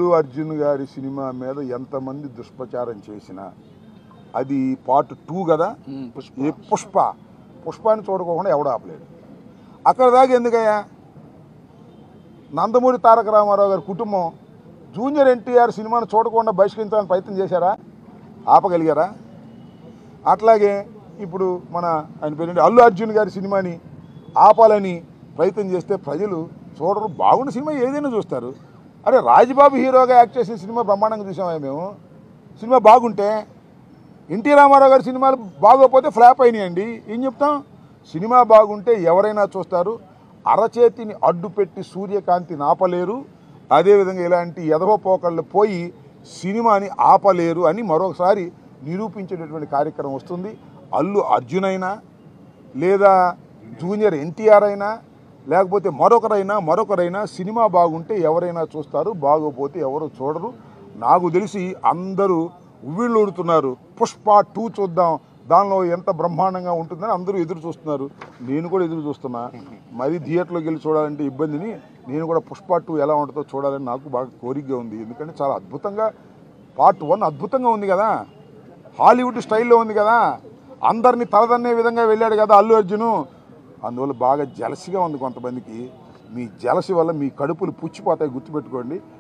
అల్లు అర్జున్ గారి సినిమా మీద ఎంతమంది దుష్ప్రచారం చేసినా అది పార్ట్ 2 కదా. ఏ పుష్పాన్ని చూడకోకుండా ఎవడు ఆపలేడు. అక్కడ దాకా ఎందుకయ్యా? నందమూరి తారక రామారావు గారి కుటుంబం జూనియర్ ఎన్టీఆర్ సినిమాను చూడకుండా బహిష్కరించాలని ప్రయత్నం చేశారా? ఆపగలిగారా? అట్లాగే ఇప్పుడు ఆయన పేరు అల్లు అర్జున్ గారి సినిమాని ఆపాలని ప్రయత్నం చేస్తే ప్రజలు చూడరు. బాగున్న సినిమా ఏదైనా చూస్తారు. అరే రాజబాబు హీరోగా యాక్ట్ చేసిన సినిమా బ్రహ్మాండంగా చూసామా మేము? సినిమా బాగుంటే, ఎన్టీ రామారావు గారి సినిమాలు బాగోకపోతే ఫ్లాప్ అయినాయండి. ఏం చెప్తాం? సినిమా బాగుంటే ఎవరైనా చూస్తారు. అరచేతిని అడ్డుపెట్టి సూర్యకాంతిని ఆపలేరు. అదేవిధంగా ఇలాంటి ఎదవ పోకళ్ళు పోయి సినిమాని ఆపలేరు అని మరొకసారి నిరూపించేటటువంటి కార్యక్రమం వస్తుంది. అల్లు అర్జున్ అయినా లేదా జూనియర్ ఎన్టీఆర్ అయినా లేకపోతే మరొకరైనా సినిమా బాగుంటే ఎవరైనా చూస్తారు, బాగోపోతే ఎవరు చూడరు. నాకు తెలిసి అందరూ ఉవ్విళ్ళూడుతున్నారు. పుష్ప 2 చూద్దాం, దానిలో ఎంత బ్రహ్మాండంగా ఉంటుందని అందరూ ఎదురు చూస్తున్నారు. నేను కూడా ఎదురు చూస్తున్నా. మరి థియేటర్లోకి వెళ్ళి చూడాలంటే ఇబ్బందిని నేను కూడా పుష్ప 2 ఎలా ఉంటుందో చూడాలని నాకు బాగా కోరికగా ఉంది. ఎందుకంటే చాలా అద్భుతంగా పార్ట్ 1 అద్భుతంగా ఉంది కదా, హాలీవుడ్ స్టైల్లో ఉంది కదా, అందరినీ తలదన్నే విధంగా వెళ్ళాడు కదా అల్లు అర్జును. అందువల్ల బాగా జలసిగా ఉంది కొంతమందికి. మీ జలసి వల్ల మీ కడుపులు పుచ్చిపోతాయి, గుర్తుపెట్టుకోండి.